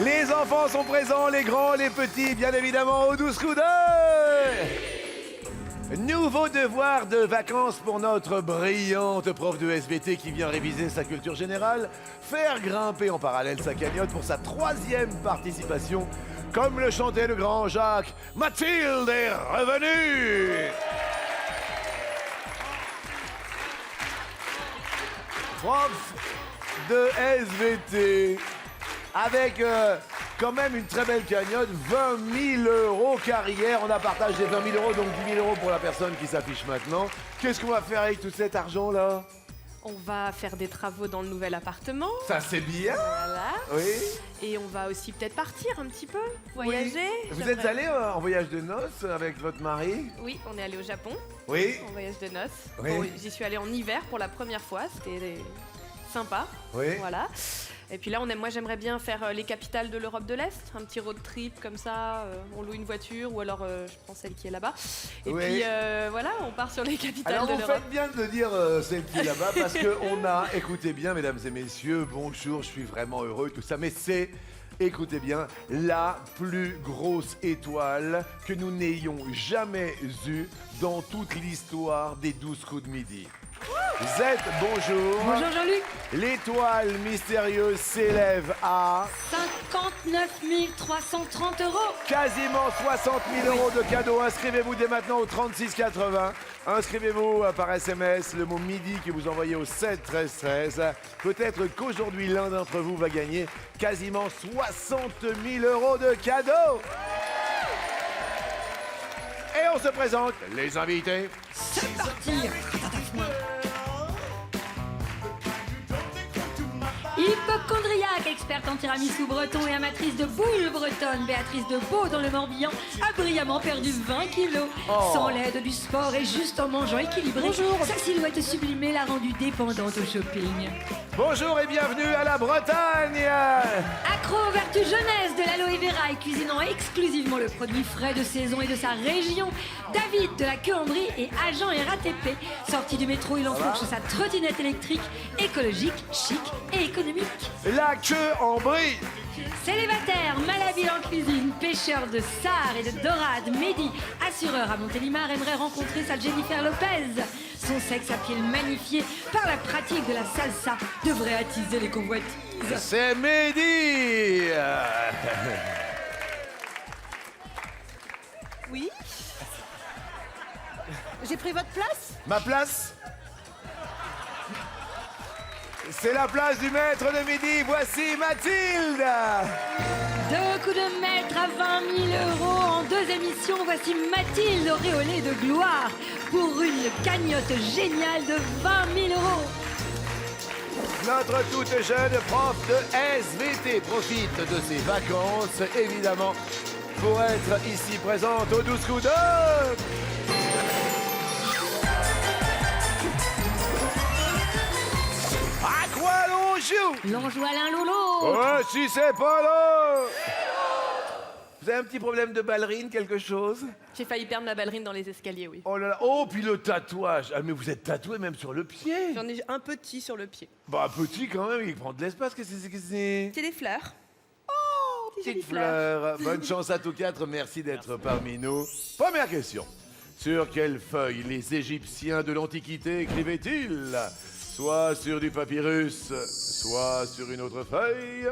Les enfants sont présents, les grands, les petits, bien évidemment, au 12 coups d'œil. Nouveau devoir de vacances pour notre brillante prof de SVT qui vient réviser sa culture générale, faire grimper en parallèle sa cagnotte pour sa 3e participation. Comme le chantait le grand Jacques, Mathilde est revenue. Prof de SVT, avec quand même une très belle cagnotte, 20 000 € carrière. On a partagé 20 000 €, donc 10 000 € pour la personne qui s'affiche maintenant. Qu'est-ce qu'on va faire avec tout cet argent-là? On va faire des travaux dans le nouvel appartement. Ça, c'est bien. Voilà. Oui. Et on va aussi peut-être partir un petit peu, voyager. Oui. Vous êtes allé en voyage de noces avec votre mari? Oui, on est allé au Japon. Oui. En voyage de noces. Oui. Bon, j'y suis allée en hiver pour la première fois. C'était sympa. Oui. Voilà. Et puis là, moi, j'aimerais bien faire les capitales de l'Europe de l'Est, un petit road trip comme ça. On loue une voiture ou alors je prends celle qui est là-bas. Et Oui. puis voilà, on part sur les capitales Alors de vous l'Europe. faites bien de dire celle qui est là-bas parce qu'on a, écoutez bien mesdames et messieurs, bonjour, je suis vraiment heureux, tout ça, mais c'est, écoutez bien, la plus grosse étoile que nous n'ayons jamais eue dans toute l'histoire des 12 coups de midi. Z, bonjour. Bonjour Jean-Luc. L'étoile mystérieuse s'élève à 59 330 €. quasiment 60 000 € de cadeaux. Inscrivez-vous dès maintenant au 36 80. Inscrivez-vous par SMS, le mot midi que vous envoyez au 7 13 13. Peut-être qu'aujourd'hui, l'un d'entre vous va gagner quasiment 60 000 € de cadeaux. Et on se présente, les invités. C'est parti. Hypochondriaque, experte en tiramisu breton et amatrice de boules bretonnes, Béatrice de Beau dans le Morbihan a brillamment perdu 20 kilos. Sans l'aide du sport et juste en mangeant équilibré, sa silhouette sublimée l'a rendue dépendante au shopping. Bonjour et bienvenue à la Bretagne. Accro aux vertus jeunesse de l'aloe vera et cuisinant exclusivement le produit frais de saison et de sa région, David de la Queue en Brie est agent RATP. Sorti du métro, il enfourche sa trottinette électrique, écologique, chic et économique. La Queue en Brie. Célibataire, malhabile en cuisine, pêcheur de sarre et de dorade, Mehdi, assureur à Montélimar, aimerait rencontrer sa Jennifer Lopez. Son sexe à pied magnifié par la pratique de la salsa devrait attiser les convoitises. C'est Mehdi. Oui. J'ai pris votre place? Ma place? C'est la place du maître de midi. Voici Mathilde. 2 coups de maître à 20 000 € en 2 émissions. Voici Mathilde auréolée de gloire pour une cagnotte géniale de 20 000 €. Notre toute jeune prof de SVT profite de ses vacances, évidemment, pour être ici présente au 12 coups d'œil. À quoi l'on joue? L'on joue à l'un l'autre. Oh, si c'est pas là. Vous avez un petit problème de ballerine, quelque chose? J'ai failli perdre ma ballerine dans les escaliers, oui. Oh là là, oh, puis le tatouage. Ah, mais vous êtes tatoué même sur le pied. J'en ai un petit sur le pied. Bah, petit quand même, il prend de l'espace. Qu'est-ce que c'est? C'est des fleurs. Oh, des jolies Petite fleurs. fleur. Bonne chance à tous quatre. Merci d'être parmi nous. Première question. Sur quelle feuille les Égyptiens de l'Antiquité écrivaient-ils? Soit sur du papyrus, soit sur une autre feuille.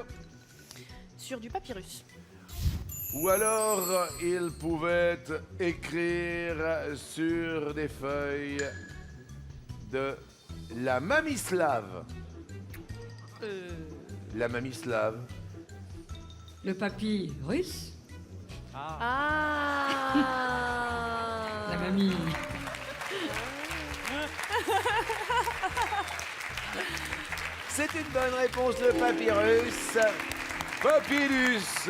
Sur du papyrus. Ou alors, ils pouvaient écrire sur des feuilles de la mamie slave. La mamie slave. Le papy russe. Ah. La mamie. C'est une bonne réponse, le papyrus. Papyrus,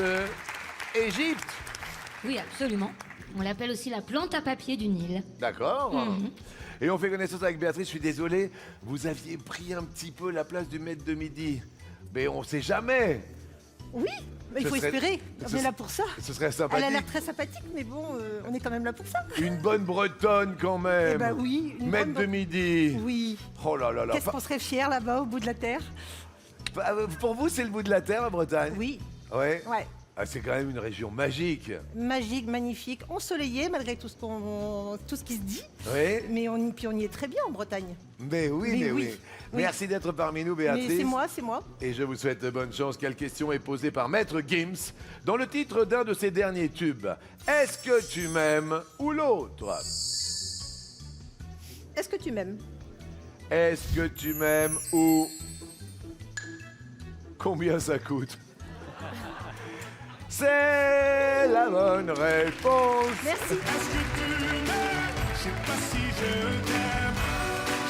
Égypte. Oui, absolument. On l'appelle aussi la plante à papier du Nil. D'accord. Et on fait connaissance avec Béatrice. Je suis désolé, vous aviez pris un petit peu la place du maître de midi. Mais on sait jamais. Oui, mais il Ce faut serait- espérer. ce On est là pour ça. Ce serait Elle a sympathique. l'air très sympathique, mais bon, on est quand même là pour ça. Une bonne bretonne quand même. Eh ben oui, une Maître bonne de midi. Oui. Oh là là là. Qu'est-ce qu'on serait fiers là-bas, au bout de la terre? Pour vous, c'est le bout de la terre, la Bretagne? Oui. Ouais. Ouais. Ah, c'est quand même une région magique. Magique, magnifique, ensoleillé malgré tout ce qui se dit. Oui. Mais on y est très bien en Bretagne. Mais oui, Mais mais oui. oui. Merci d'être parmi nous, Béatrice. Mais c'est moi. Et je vous souhaite bonne chance. Quelle question est posée par Maître Gims dans le titre d'un de ses derniers tubes? Est-ce que tu m'aimes ou l'autre? Est-ce que tu m'aimes? Est-ce que tu m'aimes ou... Combien ça coûte? C'est la bonne réponse. Merci. Je sais pas si je t'aime.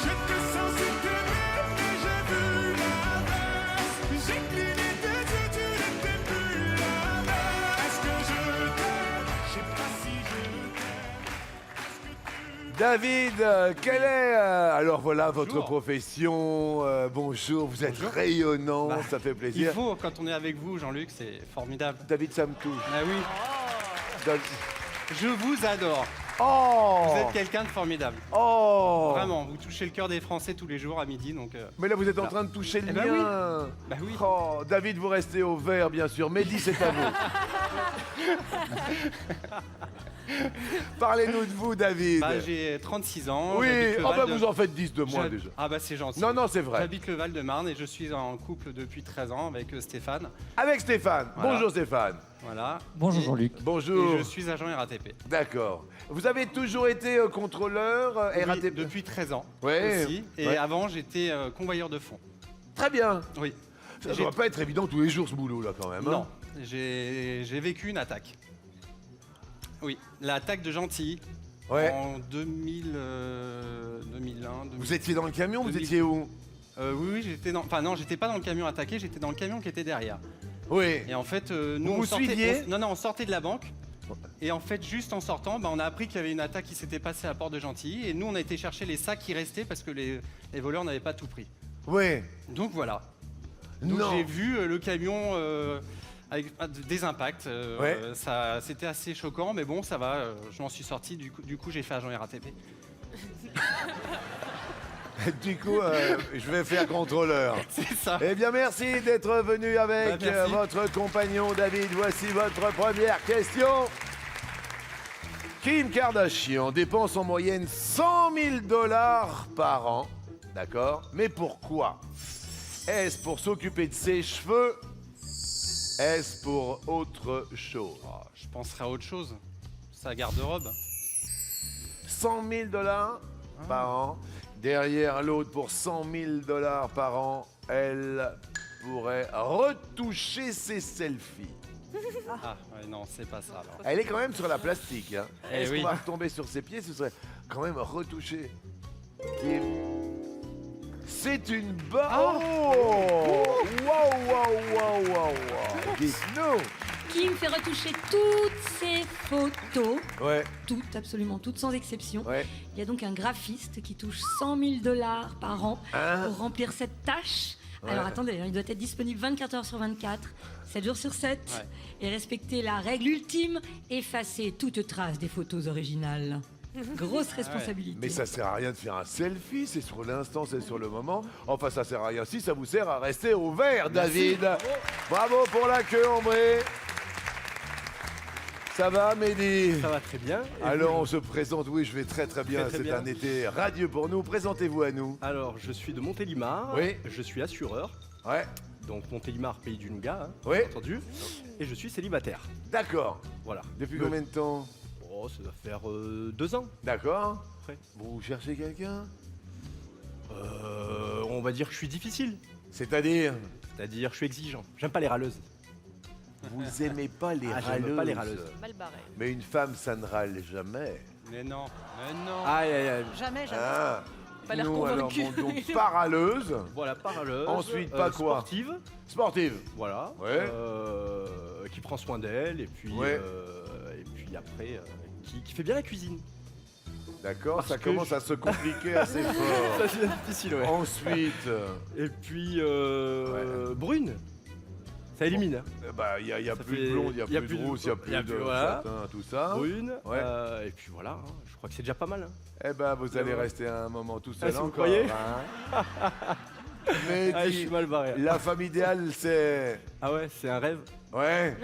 Je te sens si t'aimes, mais j'ai vu l'inverse. J'ai cligné tes yeux, tu n'étais plus la même. Est-ce que je t'aime? Je sais pas si je t'aime. David, quelle est alors voilà votre Bonjour. profession? Bonjour, vous êtes Bonjour. rayonnant, Bah, ça fait Il plaisir. faut, quand on est avec vous, Jean-Luc, c'est formidable. David, ça me touche. Ah oui, David- je vous adore. Oh, Vous êtes quelqu'un de formidable. oh, Vraiment, vous touchez le cœur des Français tous les jours à midi, donc... Mais là, vous êtes en Là. train de toucher le Eh ben mien. Bah oui. Oh, David, vous restez au vert, bien sûr. Mehdi, c'est à vous. Parlez-nous de vous, David. Bah, j'ai 36 ans. Oui, j'habite le oh, bah, Val de- vous en faites 10 de moins J'hab- déjà. Ah bah c'est gentil. Non, non, c'est vrai. J'habite le Val-de-Marne et je suis en couple depuis 13 ans avec Stéphane. Avec Stéphane. Voilà. Bonjour Stéphane. Voilà. Bonjour Et- Jean-Luc. Bonjour. Et je suis agent RATP. D'accord. Vous avez toujours été contrôleur Oui, RATP? depuis 13 ans Ouais. aussi. Et Ouais. avant, j'étais convoyeur de fonds. Très bien. Oui. Ça ne J'ai- doit pas être évident tous les jours ce boulot là quand même. hein. Non, j'ai vécu une attaque. Oui, l'attaque de Gentilly Ouais. en 2001. Vous étiez dans le camion, vous 2000. étiez où? Oui, j'étais dans. Enfin non, j'étais pas dans le camion attaqué, j'étais dans le camion qui était derrière. Oui. Et en fait, Vous nous vous on sortait. suiviez Non, on sortait de la banque. Et en fait, juste en sortant, bah, on a appris qu'il y avait une attaque qui s'était passée à la porte de Gentilly. Et nous, on a été chercher les sacs qui restaient parce que les voleurs n'avaient pas tout pris. Oui. Donc voilà. Donc Non. j'ai vu le camion avec des impacts. Ouais. C'était assez choquant, mais bon, ça va. Je m'en suis sorti. Du coup, j'ai fait agent RATP. Du coup, je vais faire contrôleur. C'est ça. Eh bien, merci d'être venu avec Bah, merci. votre compagnon David. Voici votre première question. Kim Kardashian dépense en moyenne 100 000 $ par an. D'accord? Mais pourquoi? Est-ce pour s'occuper de ses cheveux? Est-ce pour autre chose? Oh, je penserais à autre chose. Sa garde-robe. 100 000 $ par an. Derrière l'autre, pour 100 000 $ par an, elle pourrait retoucher ses selfies. Ah, ouais, non, c'est pas ça alors. Elle est quand même sur la plastique. Hein. Eh Est-ce oui. qu'on va retomber sur ses pieds? Ce serait quand même retouché. Kim. C'est une bonne... Oh! Wow! Dites-nous! Qui me fait retoucher toutes ses photos, Ouais, toutes, absolument toutes, sans exception. ouais. Il y a donc un graphiste qui touche 100 000 $ par an Hein? pour remplir cette tâche. Ouais. Alors attendez, il doit être disponible 24 heures sur 24, 7 jours sur 7, Ouais. et respecter la règle ultime, effacer toute trace des photos originales. Grosse responsabilité. Mais ça sert à rien de faire un selfie, c'est sur l'instant, c'est sur le moment. Enfin, ça sert à rien si ça vous sert à rester au vert, David. Bravo pour la queue ombrée. Ça va, Mehdi? Ça va très bien. Et Alors, vous on se présente, oui, je vais très bien. Très C'est bien. un été radieux pour nous. Présentez-vous à nous. Alors, je suis de Montélimar. Oui. Je suis assureur. Ouais, Donc, Montélimar, pays du Nougat, hein, Oui. bien entendu. Et je suis célibataire. d'accord. Voilà. Depuis Le- combien de temps? Oh, ça doit faire 2 ans. D'accord. Ouais. Vous cherchez quelqu'un? On va dire que je suis difficile. C'est-à-dire, C'est-à-dire, je suis exigeant. J'aime pas les râleuses. vous aimez pas les Ah, râleuses. j'aime pas les râleuses. Mal barré. Mais une femme, ça ne râle jamais. Mais non, mais non. Aïe, aïe, aïe. Jamais. Ah. Pas l'air Nous, alors, convaincu. bon, donc, pas râleuse. Voilà, pas râleuse. Ensuite, pas quoi? Sportive. Sportive. Voilà. Ouais. Qui prend soin d'elle. Et puis, Ouais. après, qui fait bien la cuisine. D'accord, Parce ça que commence je- à se compliquer assez fort. Ça, c'est difficile, ouais. Ensuite, Et puis, brune. Ça élimine. il y a Ça plus fait- de blonde, il y a y a plus plus de de- rousse, il y a y plus a de plus- voilà. satin, tout ça. Brune. Ouais. Et puis voilà, hein, je crois que c'est déjà pas mal. Hein. Eh ben, vous allez Ouais. rester un moment tout Ah, seul si vous encore. croyez hein. Mehdi, Ah, je suis mal barré. la femme idéale, c'est... Ah ouais, c'est un rêve. Ouais,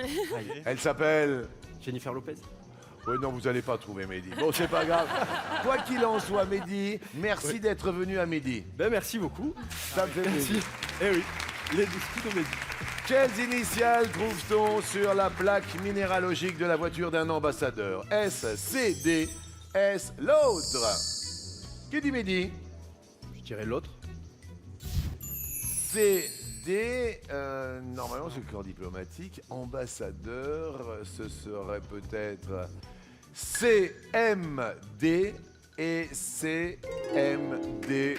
elle s'appelle... Jennifer Lopez. Oui, non, vous n'allez pas trouver Mehdi. Bon, c'est pas grave. Quoi qu'il en soit, Mehdi, merci d'être venu à Mehdi. Ben merci beaucoup. Ça me fait Merci. plaisir. Eh oui, les discutes au Mehdi. Quelles initiales trouve-t-on sur la plaque minéralogique de la voiture d'un ambassadeur? S, C, D, S, l'autre. Que dit Mehdi? Je dirais l'autre. C, D, normalement c'est le corps diplomatique. Ambassadeur, ce serait peut-être C, M, D et C, M, D.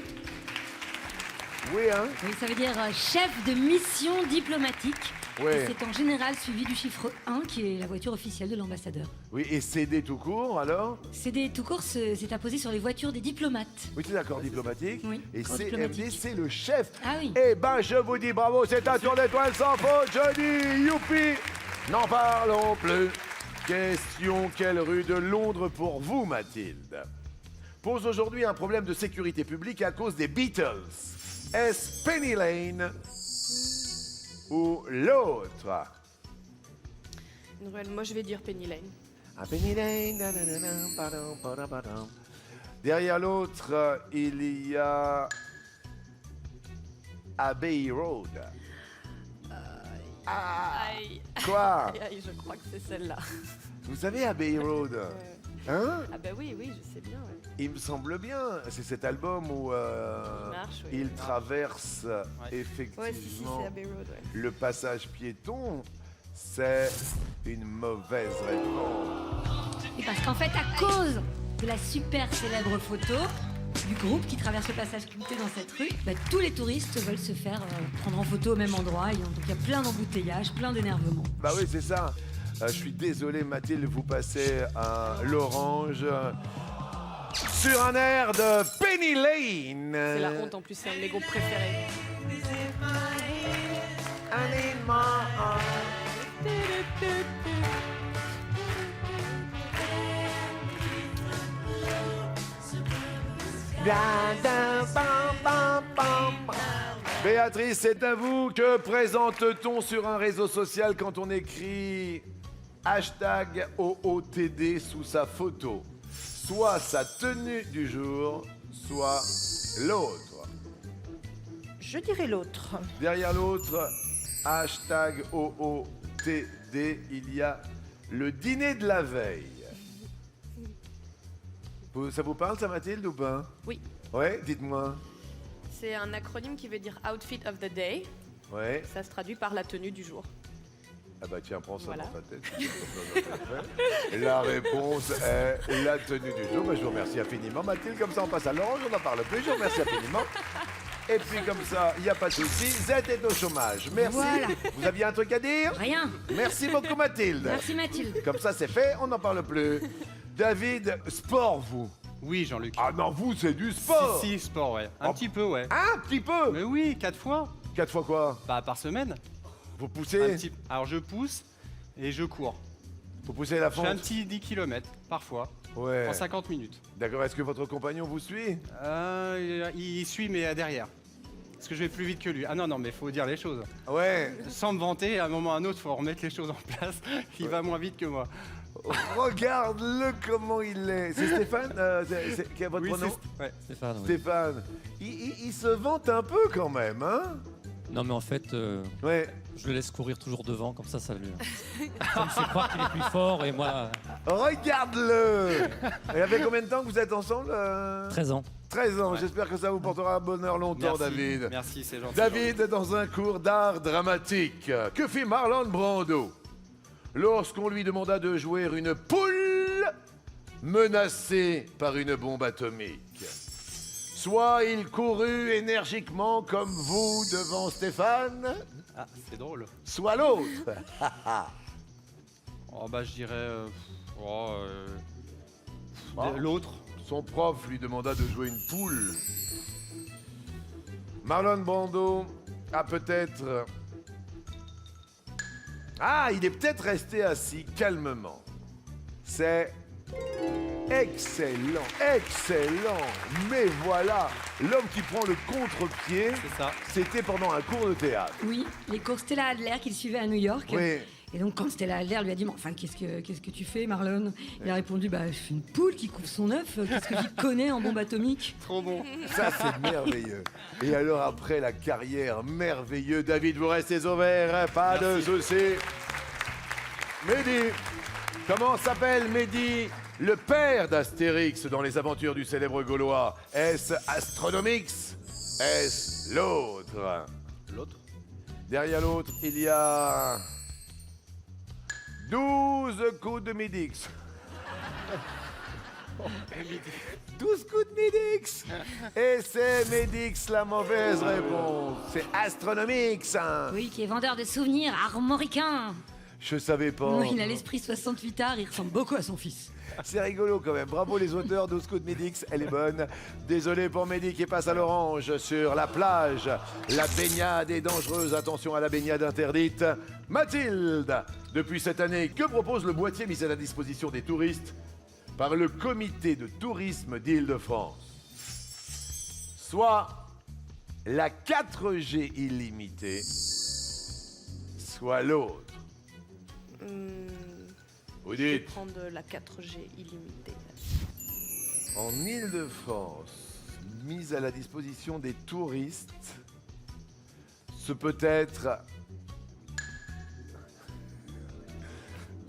Oui, hein? Oui, ça veut dire chef de mission diplomatique. Ouais. Et c'est en général suivi du chiffre 1 qui est la voiture officielle de l'ambassadeur. Oui, et CD tout court, alors? CD tout court, c'est apposé sur les voitures des diplomates. Oui, c'est l'accord diplomatique. Oui, Et corps CMD, diplomatique. c'est le chef. Ah oui. Eh ben, je vous dis bravo, c'est un tour d'étoile sans faute, je dis youpi. N'en parlons plus. Question, quelle rue de Londres pour vous, Mathilde? Pose aujourd'hui un problème de sécurité publique à cause des Beatles. Est-ce Penny Lane ou l'autre? Moi, je vais dire Penny Lane. Ah, Penny Lane, nanana, padam, padam, padam. Derrière l'autre, il y a Abbey Road. Aïe, Quoi? aïe, aïe, je crois que c'est celle-là. Vous savez Abbey Road? Hein? Ah bah oui, oui, je sais bien. Ouais. Il me semble bien. C'est cet album où marche, oui. il traverse effectivement Ouais, si, c'est Abbey Road, ouais. le passage piéton. C'est une mauvaise réponse. Et parce qu'en fait, à cause de la super célèbre photo du groupe qui traverse le passage clouté dans cette rue, bah, tous les touristes veulent se faire prendre en photo au même endroit. Et donc il y a plein d'embouteillages, plein d'énervement. Bah oui, c'est ça. Je suis désolé, Mathilde, vous passez à l'orange sur un air de Penny Lane. C'est la honte en plus, c'est un de mes groupes préférés. Béatrice, c'est à vous. Que présente-t-on sur un réseau social quand on écrit hashtag OOTD sous sa photo? Soit sa tenue du jour, soit l'autre. Je dirais l'autre. Derrière l'autre, hashtag OOTD, il y a le dîner de la veille. Ça vous parle, ça, Mathilde, ou pas? Oui. Ouais, dites-moi. C'est un acronyme qui veut dire Outfit of the Day. Ouais. Ça se traduit par la tenue du jour. Ah bah tiens, prends ça Voilà. dans ta tête. La réponse est la tenue du jour. Bah, je vous remercie infiniment, Mathilde. Comme ça, on passe à l'orange, on n'en parle plus. Je vous remercie infiniment. Et puis comme ça, il n'y a pas de souci. Z est au chômage. Merci. Voilà. Vous aviez un truc à dire? Rien. Merci beaucoup, Mathilde. Merci Mathilde. Comme ça, c'est fait. On n'en parle plus. David, sport, vous? Oui, Jean-Luc. Ah non, vous, c'est du sport. Si, sport, ouais. Un Oh. petit peu, ouais. Un petit peu. Mais oui, 4 fois. 4 fois quoi? Bah, par semaine. Vous Un poussez? petit- Alors, je pousse et je cours. Vous poussez la Je fais un fente? petit 10 km, parfois, Ouais. en 50 minutes. D'accord. Est-ce que votre compagnon vous suit? Il suit, mais derrière. Parce que je vais plus vite que lui. Ah non, non, mais il faut dire les choses. Ouais. Sans me vanter, à un moment ou à un autre, il faut remettre les choses en place. Il va moins vite que moi. Regarde-le comment il est. C'est Stéphane quel est votre Oui, nom? ouais. Stéphane, oui. Stéphane. Il se vante un peu quand même, hein? Non, mais en fait, Ouais. je le laisse courir toujours devant, comme ça me fait croire qu'il est plus fort. Et moi, Regarde-le. Il y avait combien de temps que vous êtes ensemble 13 ans. 13 ans. Ouais. J'espère que ça vous portera bonheur longtemps, Merci. David. Merci, c'est gentil. David est dans un cours d'art dramatique. Que fit Marlon Brando lorsqu'on lui demanda de jouer une poule menacée par une bombe atomique? Soit il courut énergiquement comme vous devant Stéphane, Ah, c'est drôle. soit l'autre. Oh, bah, je dirais. Ah. L'autre. Son prof lui demanda de jouer une poule. Marlon Brando a peut-être... Ah, il est peut-être resté assis calmement. C'est Excellent, excellent. Mais voilà, l'homme qui prend le contre-pied, C'est ça. c'était pendant un cours de théâtre. Oui, les cours Stella Adler qu'il suivait à New York. Oui. Et donc quand Stella Adler lui a dit, mais enfin qu'est-ce que tu fais Marlon? Il a répondu, bah je fais une poule qui couvre son œuf, qu'est-ce que tu connais en bombe atomique? Trop bon. Ça, c'est merveilleux. Et alors, après la carrière merveilleuse, David, vous restez au vert, pas de souci. Mehdi, comment s'appelle Mehdi, le père d'Astérix dans les aventures du célèbre Gaulois? Est-ce Astronomix? Est-ce l'autre? L'autre. Derrière l'autre, il y a 12 coups de Médix. 12 coups de Médix. Et c'est Médix la mauvaise réponse. C'est Astronomix. Hein. Oui, qui est vendeur de souvenirs armoricains. Je savais pas. Non, il a l'esprit 68 arts, il ressemble beaucoup à son fils. C'est rigolo quand même. Bravo les auteurs, 12 coups de Médix, elle est bonne. Désolé pour Mehdi qui passe à l'orange sur la plage. La baignade est dangereuse, attention à la baignade interdite. Mathilde, depuis cette année, que propose le boîtier mis à la disposition des touristes par le comité de tourisme d'Île-de-France? Soit la 4G illimitée, soit l'autre. Vous Je vais dites, prendre la 4G illimitée. en Île-de-France, mise à la disposition des touristes, ce peut être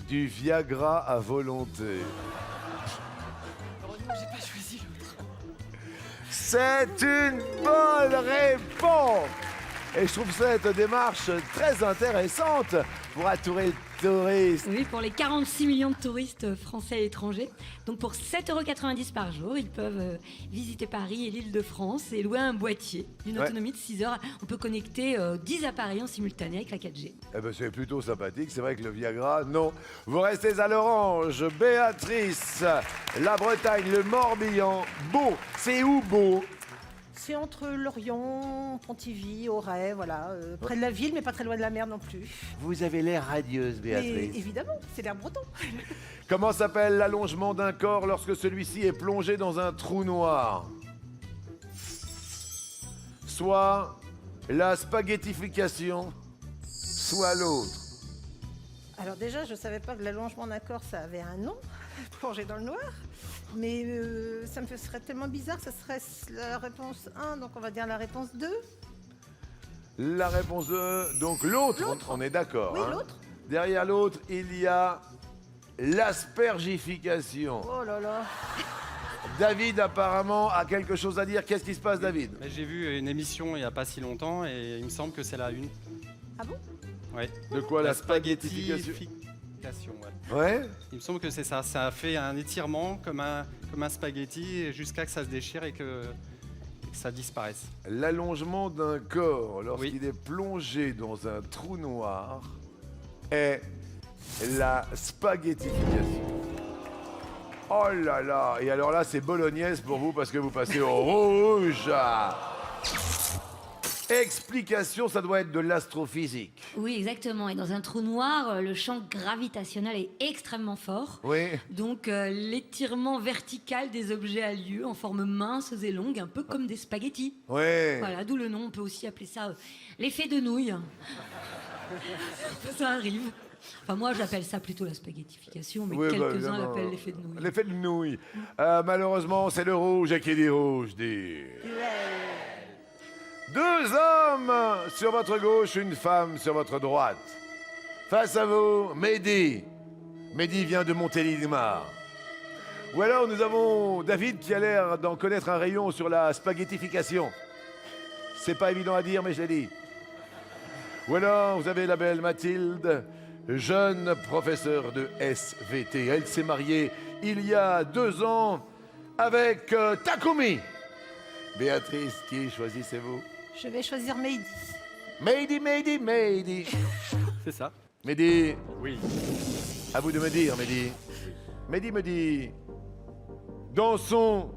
du Viagra à volonté. Heureusement que j'ai pas choisi l'autre. C'est une bonne réponse. Et je trouve cette démarche très intéressante pour attourer le touriste. Oui, pour les 46 millions de touristes français et étrangers. Donc pour 7,90 € par jour, ils peuvent visiter Paris et l'Île-de-France et louer un boîtier d'une Ouais. autonomie de 6 heures. On peut connecter 10 appareils en simultané avec la 4G. Eh ben, c'est plutôt sympathique. C'est vrai que le Viagra, non. Vous restez à l'orange. Béatrice, la Bretagne, le Morbihan. Beau. C'est où Beau? C'est entre Lorient, Pontivy, Auray, voilà. Près de la ville, mais pas très loin de la mer non plus. Vous avez l'air radieuse, Mais Béatrice. évidemment, c'est l'air breton. Comment s'appelle l'allongement d'un corps lorsque celui-ci est plongé dans un trou noir? Soit la spaghettification, soit l'autre. Alors déjà, je savais pas que l'allongement d'un corps, ça avait un nom, plongé dans le noir. Mais ça me serait tellement bizarre que ça serait la réponse 1, donc on va dire la réponse 2. La réponse 2, donc l'autre, on est d'accord. Oui, hein. l'autre. Derrière l'autre, il y a l'aspergification. Oh là là. David apparemment a quelque chose à dire. Qu'est-ce qui se passe, David? Mais j'ai vu une émission il n'y a pas si longtemps et il me semble que c'est la une. Ah bon? Ouais. De quoi la spaghettification? Spaghettification, ouais. Ouais. Il me semble que c'est ça. Ça a fait un étirement comme un spaghetti jusqu'à que ça se déchire et que ça disparaisse. L'allongement d'un corps lorsqu'il Oui. est plongé dans un trou noir est la spaghettification. Oh là là. Et alors là, c'est bolognaise pour vous parce que vous passez au rouge. Explication, ça doit être de l'astrophysique. Oui, exactement. Et dans un trou noir, le champ gravitationnel est extrêmement fort. Oui. Donc l'étirement vertical des objets a lieu en forme mince et longue, un peu comme des spaghettis. Oui. Voilà, d'où le nom. On peut aussi appeler ça l'effet de nouille. Ça arrive. Enfin, moi, j'appelle ça plutôt la spaghettification, mais Oui, bah, quelques-uns évidemment. l'appellent l'effet de nouille. L'effet de nouille. Malheureusement, c'est le rouge. Et qui dit rouge dit... Deux hommes sur votre gauche, une femme sur votre droite. Face à vous, Mehdi. Mehdi vient de Montélimar. Ou alors nous avons David qui a l'air d'en connaître un rayon sur la spaghettification. C'est pas évident à dire, mais je l'ai dit. Ou alors vous avez la belle Mathilde, jeune professeure de SVT. Elle s'est mariée il y a 2 ans avec Takumi. Béatrice, qui choisissez-vous? Je vais choisir Mehdi. Mehdi, Mehdi, Mehdi. C'est ça. Mehdi, Oui. à vous de me dire, Mehdi. Mehdi me dit, dansons,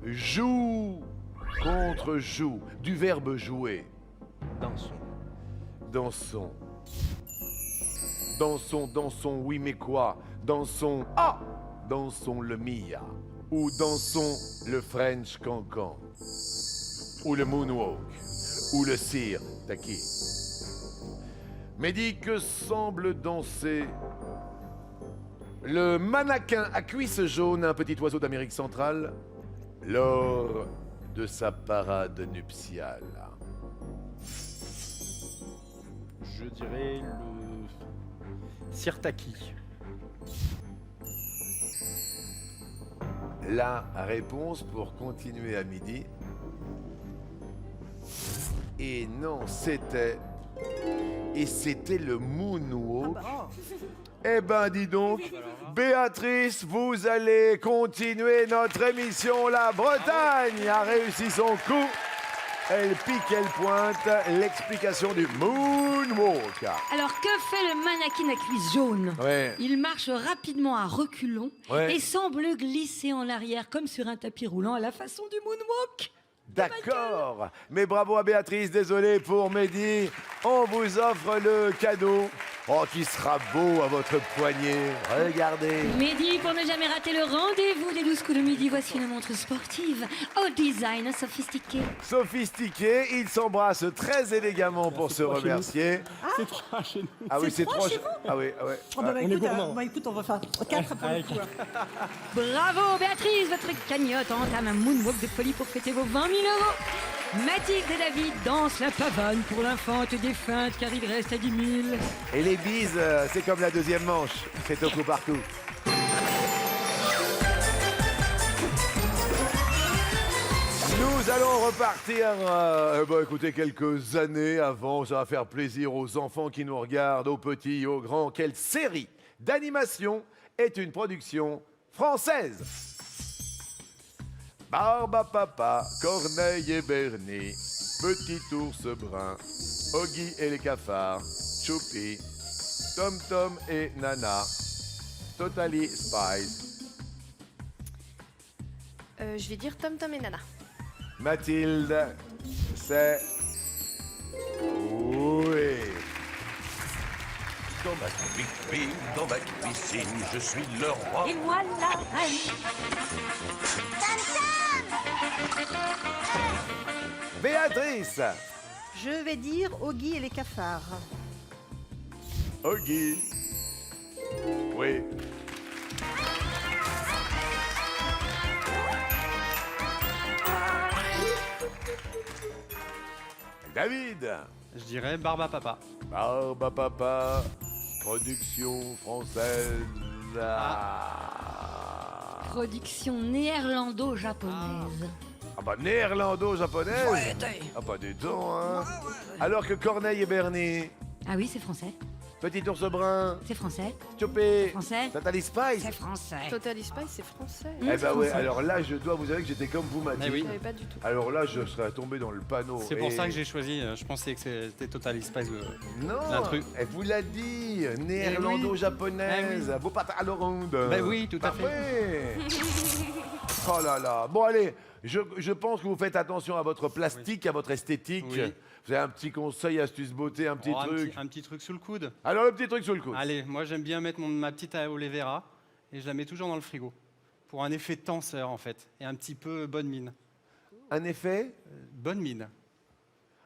joue contre joue, du verbe jouer. Dansons. Dansons. Dansons, dansons, oui mais quoi? Dansons. Ah! dansons le Mia, ou dansons le French Cancan, ou le Moonwalk, ou le Sir Taki. Mehdi, que semble danser le mannequin à cuisses jaunes, un petit oiseau d'Amérique centrale, lors de sa parade nuptiale? Je dirais le Sirtaki. La réponse pour continuer à midi. Et non, c'était le Moonwalk. Eh ben, dis donc, Béatrice, vous allez continuer notre émission. La Bretagne a réussi son coup. Elle pique, elle pointe. L'explication du Moonwalk. Alors, que fait le mannequin à cuisse jaune? Ouais. Il marche rapidement à reculons Ouais. et semble glisser en arrière comme sur un tapis roulant à la façon du moonwalk. D'accord. Mais bravo à Béatrice, désolé pour Mehdi. On vous offre le cadeau. Oh, qui sera beau à votre poignet. Regardez. Mehdi, pour ne jamais rater le rendez-vous des 12 coups de midi, voici une montre sportive au design sophistiqué. Sophistiqué, ils s'embrassent très élégamment pour se remercier. C'est 3 chez nous. Ah oui, c'est 3 chez vous. Ah oui, ah ouais. Oh, bah, on est écoute, gourmands. écoute, on va faire 4 pour le coup. Bravo Béatrice, votre cagnotte entame un moonwalk de folie pour fêter vos 20 000 €. Mathilde et David dansent la pavane pour l'infante défunte car il reste à 10 000. Et les bises, c'est comme la deuxième manche. C'est au coup partout. Nous allons repartir, écoutez, quelques années avant. Ça va faire plaisir aux enfants qui nous regardent, aux petits, aux grands. Quelle série d'animation est une production française? Barbe à papa, Corneille et Bernie, Petit ours brun, Oggy et les cafards, Choupi, Tom Tom et Nana, Totally Spies, Je vais dire Tom Tom et Nana. Mathilde, c'est... Oui. Dans ma pipi, dans ma piscine, je suis le roi. Et moi la reine. Béatrice, Je vais dire Oggy et les cafards. Oggy. Oui. David, Je dirais Barbe à papa. Barbe à papa, production française. Production néerlando-japonaise. Ah bah néerlando-japonaise. Ah bah dis donc, hein. Alors que Corneille et Bernie, Ah oui, c'est français. Petit ours brun, C'est français. Chopé, Français. Totally Spice. C'est français. Total Spice, c'est français. Eh bah ouais, français. alors là, je dois vous avouer que j'étais comme vous, Mathilde. Eh oui. Je savais pas du tout. Alors là, je serais tombé dans le panneau. C'est pour Et- ça que j'ai choisi. Je pensais que c'était Total Spice. Non, un truc. elle vous l'a dit, néerlando-japonaise, beau pantalon ronde. Ben oui, tout à fait. Parfait. Oh là là. Bon, allez, je pense que vous faites attention à votre plastique, à votre esthétique. Oui. Vous avez un petit conseil, astuce beauté, un petit Oh, truc. un petit truc sous le coude. Alors, le petit truc sous le coude. Allez, moi j'aime bien mettre ma petite aloe vera et je la mets toujours dans le frigo. Pour un effet tenseur en fait. Et un petit peu bonne mine. Un effet Bonne mine.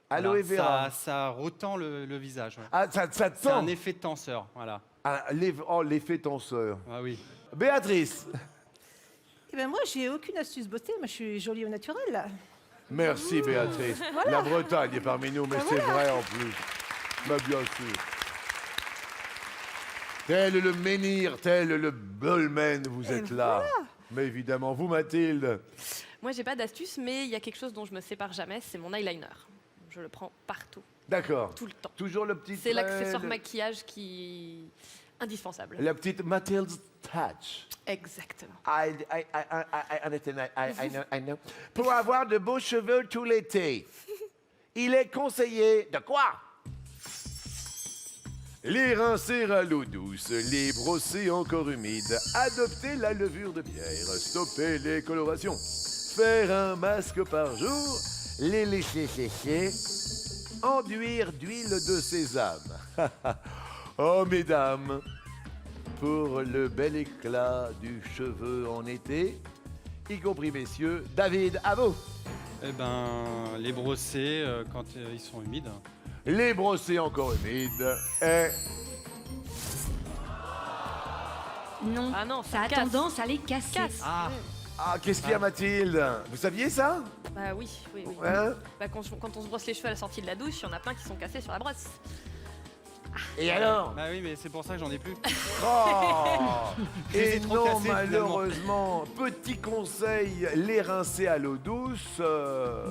aloe Voilà, vera. Ça retend le visage. ouais. Ah, ça C'est tend. un effet tenseur, voilà. Ah, l'effet tenseur. Ah oui. Béatrice, Eh ben moi, j'ai aucune astuce beauté. Moi, je suis jolie au naturel. merci Béatrice. La Bretagne est parmi nous, mais c'est vrai en plus. Bah, bien sûr. Tel le menhir, tel le dolmen, vous êtes là. Mais évidemment, vous Mathilde. Moi, j'ai pas d'astuce, mais il y a quelque chose dont je me sépare jamais, c'est mon eyeliner. Je le prends partout, D'accord. tout le temps. Toujours le petit C'est trait, l'accessoire le- maquillage qui indispensable. La petite Mathilde's touch. Exactement. I know. Pour avoir de beaux cheveux tout l'été, il est conseillé de quoi? Les rincer à l'eau douce, les brosser encore humides, adopter la levure de pierre, stopper les colorations, faire un masque par jour, les laisser sécher, enduire d'huile de sésame. Oh, mesdames, pour le bel éclat du cheveu en été, y compris messieurs. David, à vous. Eh ben, les brosser quand ils sont humides. Les brosser encore humides et... Non, Ah non, ça a casse. tendance à les casser. Casse. Ah, Ah, qu'est-ce qu'il y a Mathilde? Vous saviez ça? Bah oui, oui, oui. Hein? Bah, quand on se brosse les cheveux à la sortie de la douche, il y en a plein qui sont cassés sur la brosse. Et alors? bah oui, mais c'est pour ça que j'en ai plus. Oh Je les ai Et trop non, cassés, finalement. malheureusement, petit conseil, les rincer à l'eau douce.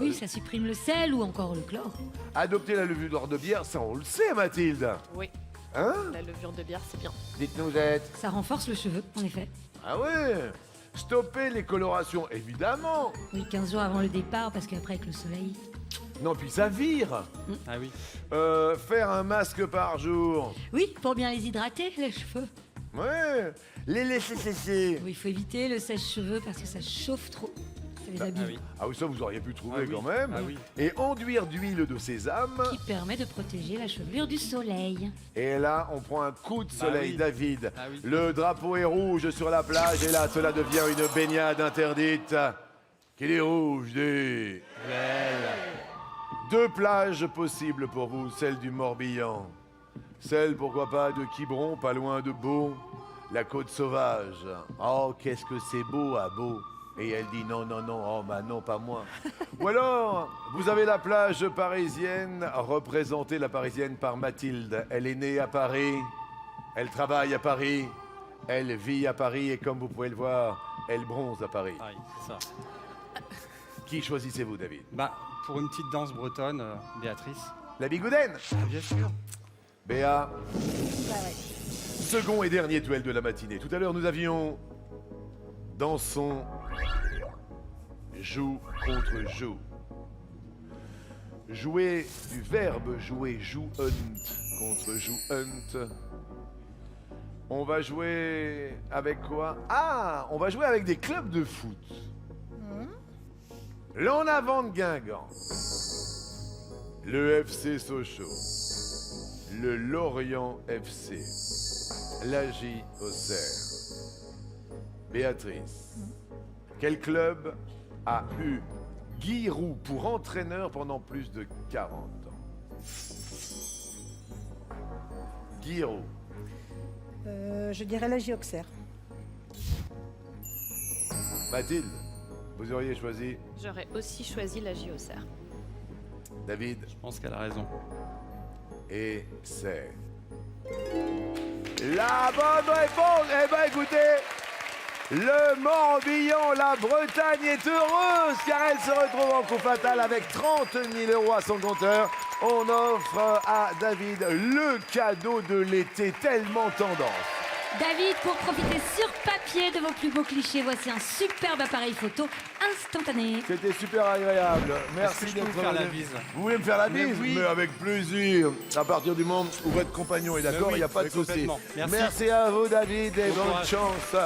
Oui, ça supprime le sel ou encore le chlore. Adopter la levure de bière, ça on le sait Mathilde. Oui, Hein? la levure de bière, c'est bien. Dites-nous êtes. Ça renforce le cheveu, en effet. Ah ouais. Stopper les colorations, évidemment. Oui, 15 jours avant le départ, parce qu'après, avec le soleil... Non, puis ça vire. Ah oui. Faire un masque par jour. Oui, pour bien les hydrater, les cheveux. Ouais. Les laisser sécher. Oui, il faut éviter le sèche-cheveux parce que ça chauffe trop. Ça les abîme. Ah oui. Ah oui, ça vous auriez pu trouver Ah oui. quand même. Ah oui. Et enduire d'huile de sésame. Qui permet de protéger la chevelure du soleil. Et là, on prend un coup de soleil, oui. David. Ah oui. Le drapeau est rouge sur la plage et là, cela devient une baignade interdite. Qu'il est rouge, des... Deux plages possibles pour vous, celle du Morbihan. Celle, pourquoi pas, de Quiberon, pas loin de Beau. La côte sauvage. Oh, qu'est-ce que c'est beau à Beau. Et elle dit non, non, non, oh bah non, pas moi. Ou alors, vous avez la plage parisienne, représentée la parisienne par Mathilde. Elle est née à Paris, elle travaille à Paris, elle vit à Paris et comme vous pouvez le voir, elle bronze à Paris. Ah oui, c'est ça. Qui choisissez-vous, David? Bah, pour une petite danse bretonne, Béatrice. La Bigoudaine? Bien sûr. Béa. Second et dernier duel de la matinée. Tout à l'heure, nous avions dansons, joue contre joue. Jouer du verbe jouer, joue hunt contre joue hunt. On va jouer avec quoi? Ah, on va jouer avec des clubs de foot. L'en avant de Guingamp, le FC Sochaux, le Lorient FC, l'AJ Auxerre. Béatrice, quel club a eu Guy Roux pour entraîneur pendant plus de 40 ans? Guy Roux. Je dirais la Auxerre. Mathilde, vous auriez choisi J'aurais aussi choisi la JOCR. David. Je pense qu'elle a raison. Et c'est la bonne réponse. Eh ben écoutez, le Morbihan, la Bretagne est heureuse car elle se retrouve en coup fatal avec 30 000 € à son compteur. On offre à David le cadeau de l'été tellement tendance. David, pour profiter sur papier de vos plus beaux clichés, voici un superbe appareil photo instantané. C'était super agréable. Merci Est-ce que je peux d'être vous faire la venu. bise? Vous voulez me faire la Mais bise? oui. Mais avec plaisir. À partir du moment où votre compagnon est d'accord, il oui, n'y a pas de oui, souci. complètement. Merci. Merci à vous, David, et Bon bonne courage. chance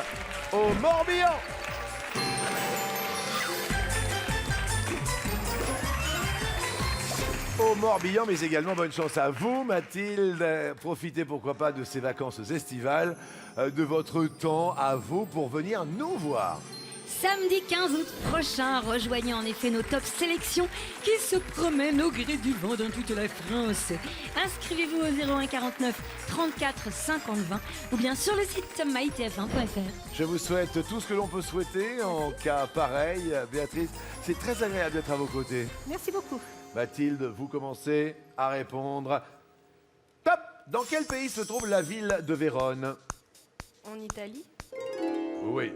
au Morbihan. Au Morbihan, mais également bonne chance à vous, Mathilde. Profitez pourquoi pas de ces vacances estivales, de votre temps à vous pour venir nous voir. Samedi 15 août prochain, rejoignez en effet nos top sélections qui se promènent au gré du vent dans toute la France. Inscrivez-vous au 01 49 34 50 20 ou bien sur le site mytf1.fr. Je vous souhaite tout ce que l'on peut souhaiter en cas pareil. Béatrice, c'est très agréable d'être à vos côtés. Merci beaucoup. Mathilde, vous commencez à répondre. Top! Dans quel pays se trouve la ville de Vérone? En Italie, Oui.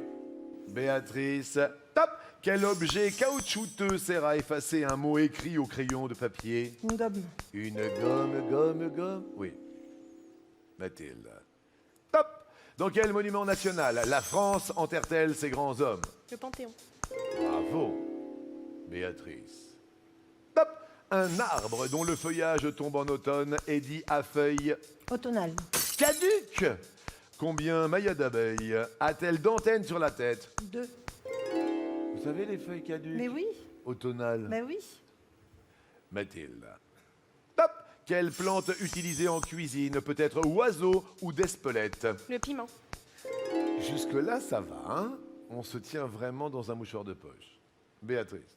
Béatrice, top! Quel objet caoutchouteux sert à effacer un mot écrit au crayon de papier? Une gomme. Une gomme? Oui. Mathilde. Top! Dans quel monument national la France enterre-t-elle ses grands hommes? le Panthéon. Bravo. Béatrice. Top! Un arbre dont le feuillage tombe en automne est dit à feuilles Automnale. caduques. Combien Maya d'abeilles a-t-elle d'antennes sur la tête? 2. Vous savez les feuilles caduques? Mais oui, Automnales. mais oui. Mathilde. Top! Quelle plante utilisée en cuisine peut être oiseau ou d'espelette? Le piment. Jusque-là, ça va, hein? On se tient vraiment dans un mouchoir de poche. Béatrice.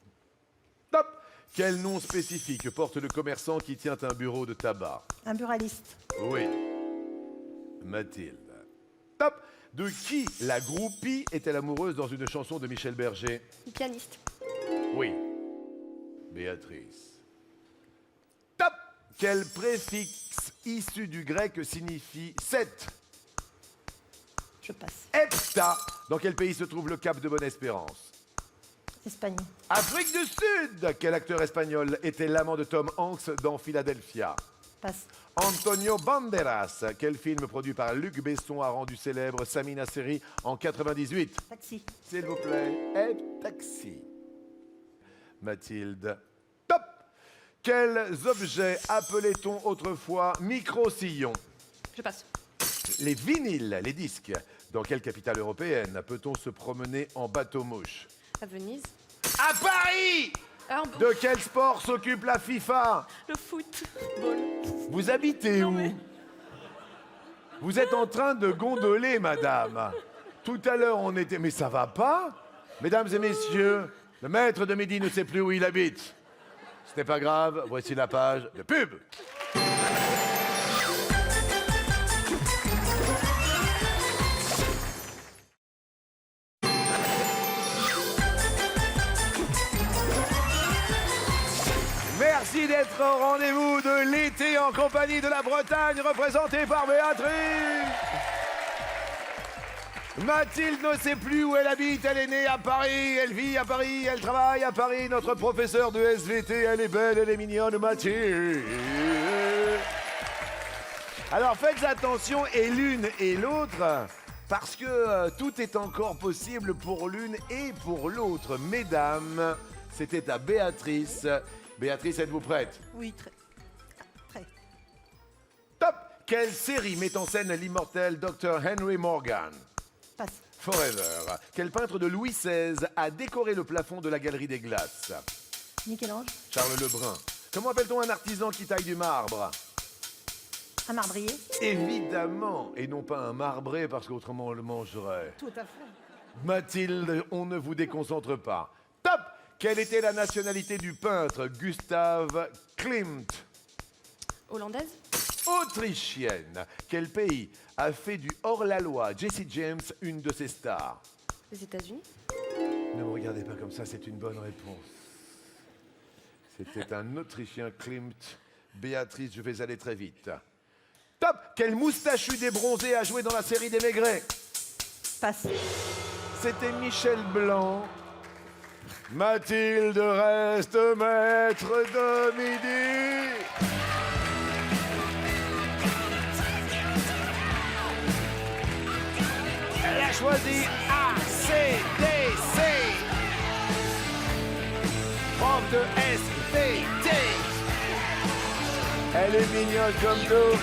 Top! Quel nom spécifique porte le commerçant qui tient un bureau de tabac? Un buraliste. Oui. Mathilde. Top! De qui la groupie est-elle amoureuse dans une chanson de Michel Berger? Une pianiste. Oui. Béatrice. Top! Quel préfixe issu du grec signifie 7? Je passe. Hepta. Dans quel pays se trouve le Cap de Bonne-Espérance? Espagne. Afrique du Sud. Quel acteur espagnol était l'amant de Tom Hanks dans Philadelphia? Passe. Antonio Banderas. Quel film produit par Luc Besson a rendu célèbre Samina Seri en 98? Taxi. S'il vous plaît. Taxi. Mathilde. Top! Quels objets appelait-on autrefois micro-sillons? Je passe. Les vinyles, les disques. Dans quelle capitale européenne peut-on se promener en bateau-mouche? À Venise. À Paris! Ah, De quel sport s'occupe la FIFA? le football. Vous habitez où? Vous êtes en train de gondoler, madame. Tout à l'heure, on était... Mais ça va pas? Mesdames et messieurs, le maître de midi ne sait plus où il habite. Ce n'est pas grave, voici la page de pub. Merci d'être au rendez-vous de l'été en compagnie de la Bretagne, représentée par Béatrice. Mathilde ne sait plus où elle habite, elle est née à Paris, elle vit à Paris, elle travaille à Paris. Notre professeure de SVT, elle est belle, elle est mignonne, Mathilde. Alors faites attention, et l'une et l'autre, parce que tout est encore possible pour l'une et pour l'autre. Mesdames, c'était à Béatrice. Béatrice, êtes-vous prête? Oui, très. Très. Top! Quelle série met en scène l'immortel Dr. Henry Morgan? Passe. Forever. Quel peintre de Louis XVI a décoré le plafond de la Galerie des Glaces? Michel-Ange. Charles Lebrun. Comment appelle-t-on un artisan qui taille du marbre? Un marbrier. Évidemment, et non pas un marbré parce qu'autrement on le mangerait. Tout à fait. Mathilde, on ne vous déconcentre pas. Top! Quelle était la nationalité du peintre Gustav Klimt? Hollandaise. Autrichienne. Quel pays a fait du hors-la-loi Jesse James une de ses stars? Les États-Unis. Ne me regardez pas comme ça, c'est une bonne réponse. C'était un Autrichien, Klimt. Béatrice, je vais aller très vite. Top! Quel moustachu débronzé a joué dans la série des Maigret? Passe. C'était Michel Blanc. Mathilde reste maître de midi. Elle a choisi ACDC. Prof de SVT. Elle est mignonne comme tout.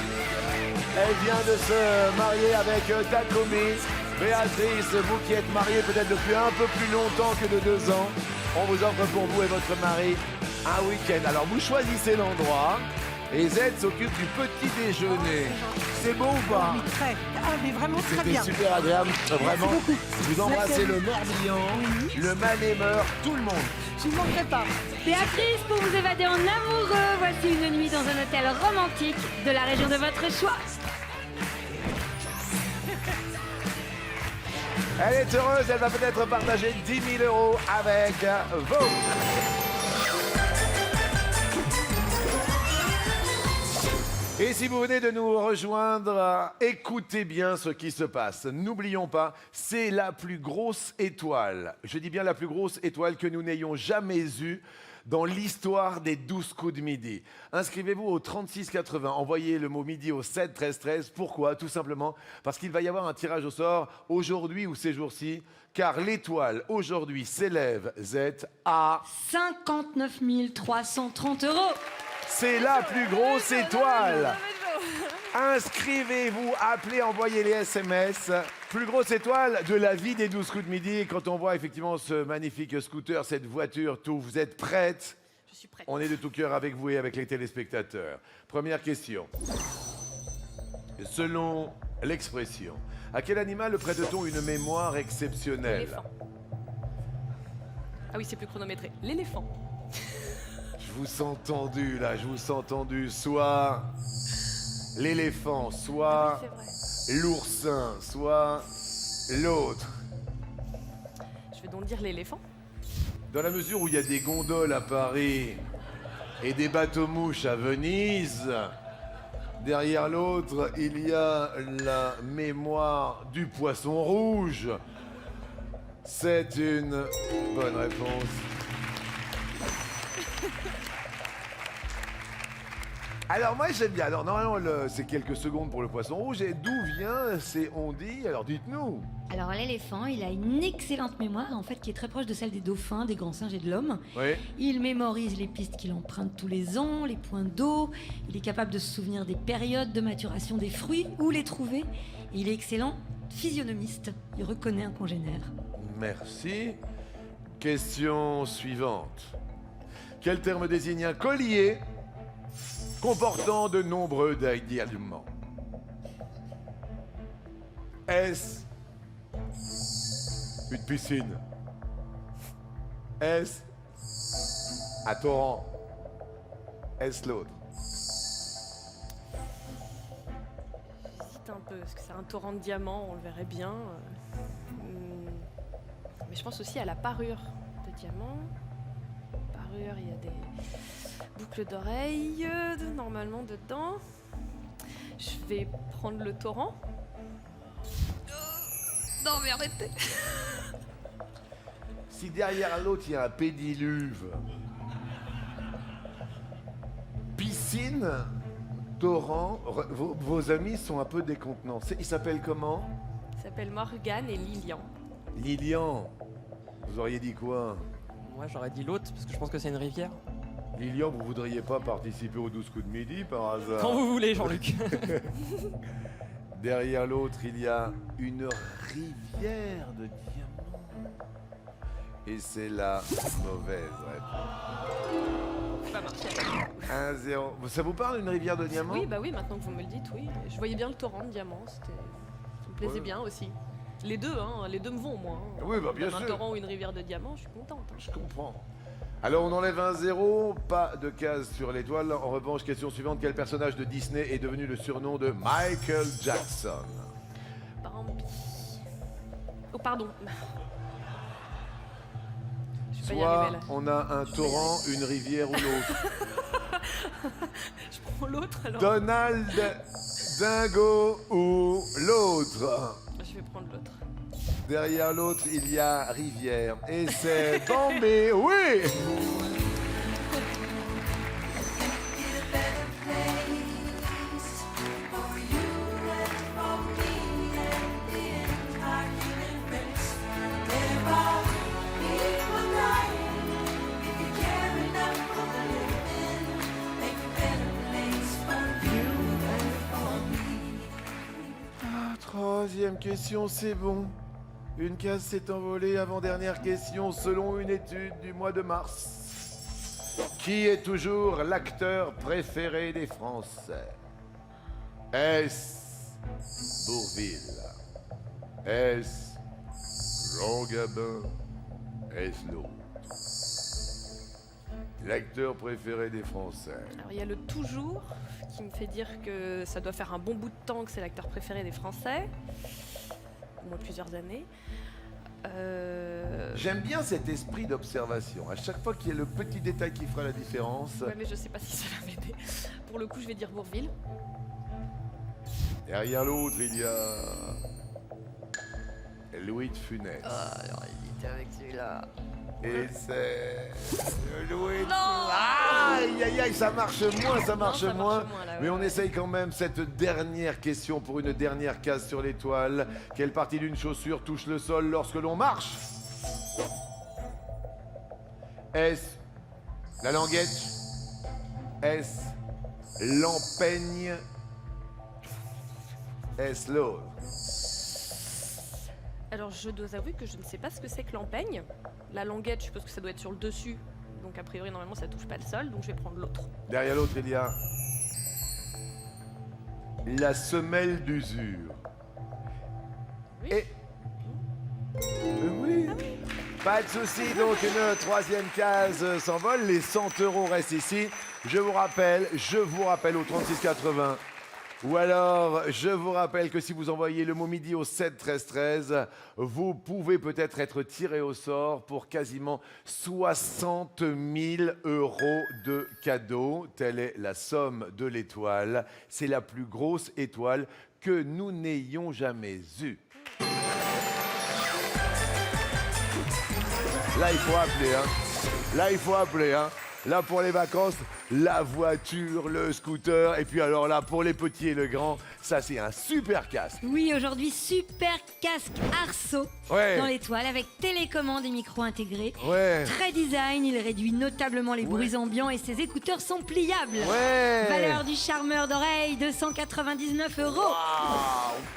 Elle vient de se marier avec Takumi. Béatrice, vous qui êtes mariée peut-être depuis un peu plus longtemps que de 2 ans, on vous offre pour vous et votre mari un week-end. Alors vous choisissez l'endroit et Z s'occupe du petit déjeuner. C'est bon ou pas? Oui, très. Ah, mais vraiment très C'était bien. super agréable, vraiment. beaucoup. Vous embrassez Merci. le Morbihan, le Manémeur, tout le monde. Je ne manquerai pas. Béatrice, pour vous évader en amoureux, voici une nuit dans un hôtel romantique de la région de votre choix. Elle est heureuse, elle va peut-être partager 10 000 € avec vous. Et si vous venez de nous rejoindre, écoutez bien ce qui se passe. N'oublions pas, c'est la plus grosse étoile. Je dis bien la plus grosse étoile que nous n'ayons jamais eue dans l'histoire des 12 coups de midi. Inscrivez-vous au 3680, envoyez le mot midi au 7 13 13. Pourquoi? Tout simplement parce qu'il va y avoir un tirage au sort aujourd'hui ou ces jours-ci, car l'étoile aujourd'hui s'élève, Z, à 59 330 €. C'est la plus grosse étoile. Inscrivez-vous, appelez, envoyez les SMS. Plus grosse étoile de la vie des 12 coups de midi. Et quand on voit effectivement ce magnifique scooter, cette voiture, tout, vous êtes prêtes? Je suis prête. On est de tout cœur avec vous et avec les téléspectateurs. Première question. Selon l'expression, À quel animal prête-t-on une mémoire exceptionnelle? L'éléphant. Ah oui, c'est plus chronométré. L'éléphant. Je vous sens tendu là, je vous sens tendu. Soit l'éléphant, soit C'est vrai. l'oursin, soit l'autre. Je vais donc dire l'éléphant. Dans la mesure où il y a des gondoles à Paris et des bateaux-mouches à Venise, derrière l'autre, il y a la mémoire du poisson rouge. C'est une bonne réponse. Alors moi j'aime bien. Alors normalement c'est quelques secondes pour le poisson rouge. Et d'où vient ces on-dit? Alors dites-nous. Alors l'éléphant, il a une excellente mémoire, en fait, qui est très proche de celle des dauphins, des grands singes et de l'homme. Oui. Il mémorise les pistes qu'il emprunte tous les ans, les points d'eau. Il est capable de se souvenir des périodes de maturation des fruits, où les trouver. Et il est excellent physionomiste. Il reconnaît un congénère. Merci. Question suivante. Quel terme désigne un collier comportant de nombreux diamants? Est-ce une piscine? Est-ce un torrent? Est-ce l'autre? J'hésite un peu, parce que c'est un torrent de diamants, on le verrait bien. Mais je pense aussi à la parure de diamants. Parure, il y a des boucles d'oreilles, normalement dedans. Je vais prendre le torrent. Non mais arrêtez. Si derrière l'autre il y a un pédiluve, piscine, torrent, vos amis sont un peu décontenants. Ils s'appellent comment? Il s'appelle Morgane et Lilian. Lilian, vous auriez dit quoi? Moi j'aurais dit l'autre parce que je pense que c'est une rivière. Lilian, vous voudriez pas participer aux 12 coups de midi par hasard? Quand vous voulez, Jean-Luc. Derrière l'autre, il y a une rivière de diamants. Et c'est la mauvaise réponse. Ça va marcher. 1-0. Ça vous parle une rivière de diamants? Oui, bah oui, maintenant que vous me le dites, oui. Je voyais bien le torrent de diamants, ça me plaisait Ouais. bien aussi. Les deux, hein, les deux me vont, moi. Hein. Oui, bah bien Même sûr. un torrent ou une rivière de diamants, je suis contente. Hein. Je comprends. Alors on enlève 1-0, pas de case sur l'étoile. En revanche, question suivante, quel personnage de Disney est devenu le surnom de Michael Jackson? Bambi. Oh, pardon. Je vais pas y Soit arriver là. on a un torrent, une rivière ou l'autre. Je prends l'autre alors. Donald, Dingo ou l'autre? Je vais prendre l'autre. Derrière l'autre, il y a rivière. Et c'est Bambi, oui! Troisième question, c'est bon. Une case s'est envolée. Avant-dernière question, selon une étude du mois de mars. Qui est toujours l'acteur préféré des Français? Est-ce Bourvil? Est-ce Jean Gabin? Est-ce l'autre? L'acteur préféré des Français. Alors il y a le toujours qui me fait dire que ça doit faire un bon bout de temps que c'est l'acteur préféré des Français. Au moins plusieurs années. J'aime bien cet esprit d'observation. À chaque fois qu'il y a le petit détail qui fera la différence. Ouais, mais je sais pas si ça va m'aider. Pour le coup, je vais dire Bourvil. Derrière l'autre, il y a Louis de Funès. Alors hésiter avec celui-là. Et c'est Louis de Non. Aïe, aïe, aïe, ça marche moins, ça marche ça marche moins. moins, là, ouais, Mais on ouais. essaye quand même cette dernière question pour une dernière case sur l'étoile. Quelle partie d'une chaussure touche le sol lorsque l'on marche? Est-ce la languette? Est-ce l'empeigne? Est-ce l'autre? Alors je dois avouer que je ne sais pas ce que c'est que l'empeigne. La languette, je suppose que ça doit être sur le dessus. Donc a priori, normalement, ça touche pas le sol. Donc je vais prendre l'autre. Derrière l'autre, il y a la semelle d'usure. Et... Oui. Pas de souci, donc une troisième case s'envole. Les 100 € restent ici. Je vous rappelle au 3680. Ou alors, je vous rappelle que si vous envoyez le mot midi au 7 13 13, vous pouvez peut-être être tiré au sort pour quasiment 60 000 € de cadeaux. Telle est la somme de l'étoile. C'est la plus grosse étoile que nous n'ayons jamais eue. Là, il faut appeler, hein. Là, pour les vacances, la voiture, le scooter. Et puis alors là, pour les petits et le grand, ça, c'est un super casque. Oui, aujourd'hui, super casque Arceau Ouais. dans l'étoile avec télécommande et micro intégrés. Ouais. Très design, il réduit notablement les bruits ambiants et ses écouteurs sont pliables. Ouais. Valeur du charmeur d'oreille, 299 €. Waouh,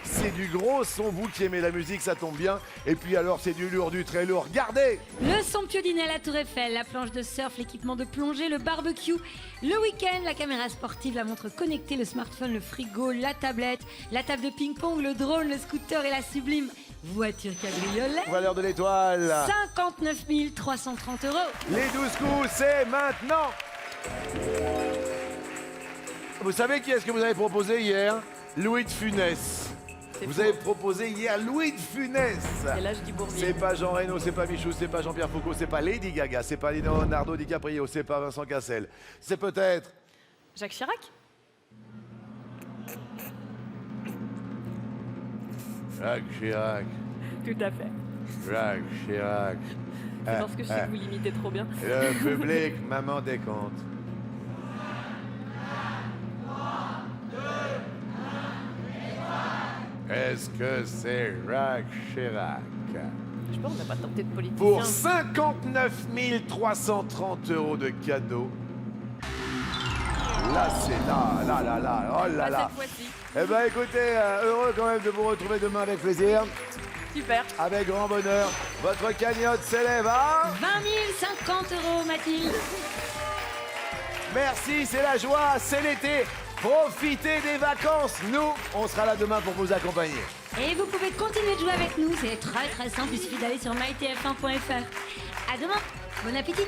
c'est du gros son, vous qui aimez la musique, ça tombe bien. Et puis alors, c'est du lourd, du très lourd. Regardez. Le somptueux dîner à la Tour Eiffel, la planche de surf, l'équipement de plongée, le barbecue, le week-end, la caméra sportive, la montre connectée, le smartphone, le frigo, la tablette, la table de ping-pong, le drone, le scooter et la sublime voiture cabriolet. Valeur de l'étoile. 59 330 €. Les 12 coups, c'est maintenant. Vous savez qui est-ce que vous avez proposé hier? Louis de Funès. Vous avez proposé hier Louis de Funès. C'est l'âge du Bourbier. C'est pas Jean Reno, c'est pas Michou, c'est pas Jean-Pierre Foucault, c'est pas Lady Gaga, c'est pas Leonardo DiCaprio, c'est pas Vincent Cassel. C'est peut-être... Jacques Chirac? Jacques Chirac. Tout à fait. Jacques Chirac. C'est parce que je sais que vous l'imitez trop bien. Le public, maman décompte. Est-ce que c'est Jacques Chirac? Je sais pas, on n'a pas tenté de politicien. Pour 59 330 € de cadeaux. Là, c'est là, oh là Pas là. cette fois-ci. Eh ben écoutez, heureux quand même de vous retrouver demain avec plaisir. Super. Avec grand bonheur. Votre cagnotte s'élève à... 20 050 € Mathilde. Merci, c'est la joie, c'est l'été. Profitez des vacances. Nous, on sera là demain pour vous accompagner. Et vous pouvez continuer de jouer avec nous, c'est très simple, il suffit d'aller sur mytf1.fr. À demain, bon appétit.